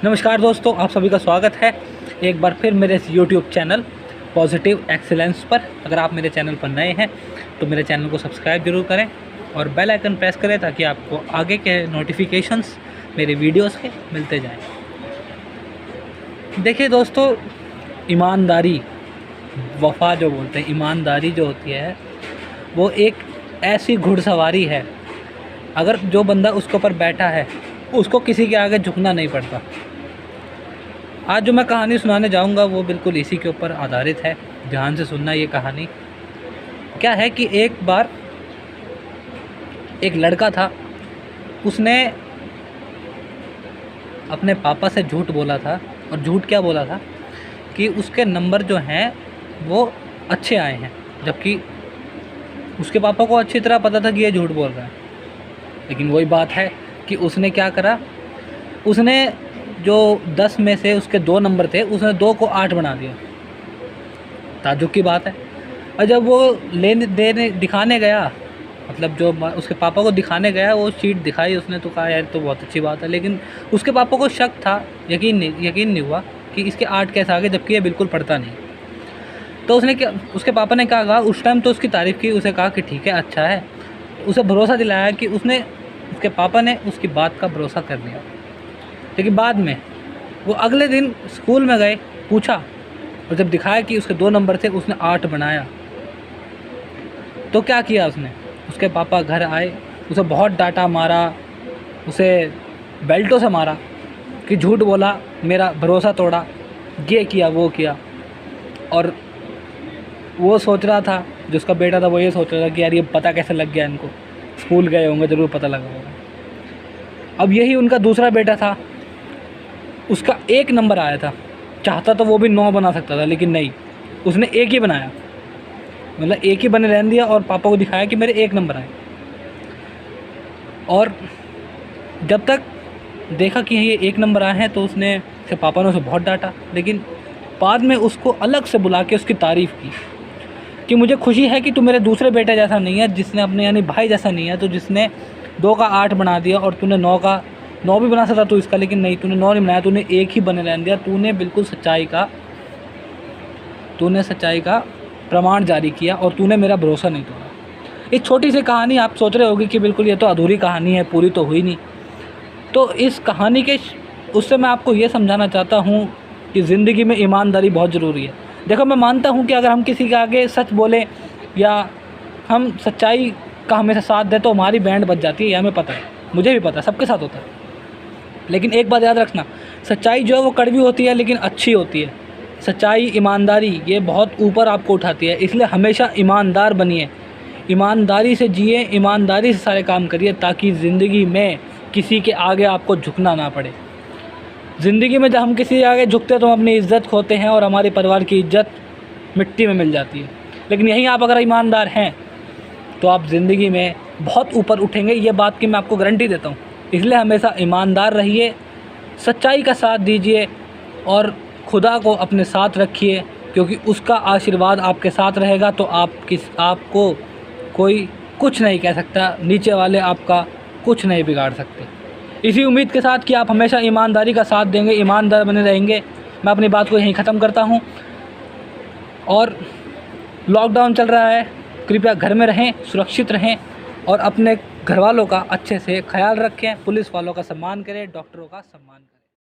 नमस्कार दोस्तों, आप सभी का स्वागत है एक बार फिर मेरे इस YouTube चैनल पॉजिटिव एक्सीलेंस पर। अगर आप मेरे चैनल पर नए हैं तो मेरे चैनल को सब्सक्राइब जरूर करें और बेल आइकन प्रेस करें ताकि आपको आगे के नोटिफिकेशंस मेरे वीडियोस के मिलते जाएं। देखिए दोस्तों, ईमानदारी, वफ़ा जो बोलते हैं, ईमानदारी जो होती है वो एक ऐसी घुड़सवारी है। अगर जो बंदा उसके ऊपर बैठा है उसको किसी के आगे झुकना नहीं पड़ता। आज जो मैं कहानी सुनाने जाऊंगा वो बिल्कुल इसी के ऊपर आधारित है। ध्यान से सुनना। ये कहानी क्या है कि एक बार एक लड़का था, उसने अपने पापा से झूठ बोला था। और झूठ क्या बोला था कि उसके नंबर जो हैं वो अच्छे आए हैं, जबकि उसके पापा को अच्छी तरह पता था कि ये झूठ बोल रहा है। लेकिन वही बात है कि उसने क्या करा, उसने जो 10 में से उसके 2 नंबर थे, उसने 2 को 8 बना दिया। ताज्जुब की बात है। और जब वो देने दिखाने गया, मतलब जो उसके पापा को दिखाने गया, वो शीट दिखाई उसने तो कहा यार तो बहुत अच्छी बात है। लेकिन उसके पापा को शक था, यकीन नहीं हुआ कि इसके 8 कैसे आ गए, जबकि ये बिल्कुल पढ़ता नहीं। तो उसके पापा ने क्या कहा, उस टाइम तो उसकी तारीफ़ की, उसे कहा कि ठीक है अच्छा है, उसे भरोसा दिलाया कि उसके पापा ने उसकी बात का भरोसा कर लिया। लेकिन बाद में वो अगले दिन स्कूल में गए, पूछा, और जब दिखाया कि उसके 2 नंबर थे, उसने 8 बनाया। तो क्या किया उसने, उसके पापा घर आए, उसे बहुत डांटा, मारा, उसे बेल्टों से मारा कि झूठ बोला, मेरा भरोसा तोड़ा, ये किया वो किया। और वो सोच रहा था, जो उसका बेटा था, वो ये सोच रहा था कि यार ये पता कैसे लग गया इनको, स्कूल गए होंगे, ज़रूर पता लगा होगा। अब यही उनका दूसरा बेटा था, उसका 1 नंबर आया था। चाहता तो वो भी 9 बना सकता था, लेकिन नहीं, उसने 1 ही बनाया, मतलब 1 ही बने रहने दिया और पापा को दिखाया कि मेरे 1 नंबर आए। और जब तक देखा कि ये 1 नंबर आए हैं तो उसके पापा ने उसे बहुत डांटा। लेकिन बाद में उसको अलग से बुला के उसकी तारीफ़ की कि मुझे खुशी है कि तू मेरे दूसरे बेटे जैसा नहीं है, जिसने अपने यानी भाई जैसा नहीं है, तो जिसने 2 का 8 बना दिया और तूने 9 का 9 भी बना सकता तू इसका, लेकिन नहीं, तूने 9 नहीं बनाया, तूने 1 ही बने रहने दिया। तूने बिल्कुल सच्चाई का प्रमाण जारी किया और तूने मेरा भरोसा नहीं तोड़ा। इस छोटी सी कहानी आप सोच रहे होगी कि बिल्कुल ये तो अधूरी कहानी है, पूरी तो हुई नहीं। तो इस कहानी के उससे मैं आपको ये समझाना चाहता हूँ कि ज़िंदगी में ईमानदारी बहुत ज़रूरी है। देखो, मैं मानता हूँ कि अगर हम किसी के आगे सच बोलें या हम सच्चाई का हमेशा साथ दें तो हमारी बैंड बज जाती है, ये हमें पता है, मुझे भी पता है, सबके साथ होता है। लेकिन एक बात याद रखना, सच्चाई जो है वो कड़वी होती है लेकिन अच्छी होती है। सच्चाई, ईमानदारी, ये बहुत ऊपर आपको उठाती है। इसलिए हमेशा ईमानदार बनिए, ईमानदारी से जिए, ईमानदारी से सारे काम करिए, ताकि ज़िंदगी में किसी के आगे आपको झुकना ना पड़े। ज़िंदगी में जब हम किसी के आगे झुकते हैं तो हम अपनी इज़्ज़त खोते हैं और हमारे परिवार की इज़्ज़त मिट्टी में मिल जाती है। लेकिन यहीं आप अगर ईमानदार हैं तो आप ज़िंदगी में बहुत ऊपर उठेंगे, ये बात की मैं आपको गारंटी देता हूँ। इसलिए हमेशा ईमानदार रहिए, सच्चाई का साथ दीजिए और खुदा को अपने साथ रखिए, क्योंकि उसका आशीर्वाद आपके साथ रहेगा तो आपको कोई कुछ नहीं कह सकता, नीचे वाले आपका कुछ नहीं बिगाड़ सकते। इसी उम्मीद के साथ कि आप हमेशा ईमानदारी का साथ देंगे, ईमानदार बने रहेंगे, मैं अपनी बात को यहीं ख़त्म करता हूँ। और लॉकडाउन चल रहा है, कृपया घर में रहें, सुरक्षित रहें और अपने घर वालों का अच्छे से ख्याल रखें। पुलिस वालों का सम्मान करें, डॉक्टरों का सम्मान करें।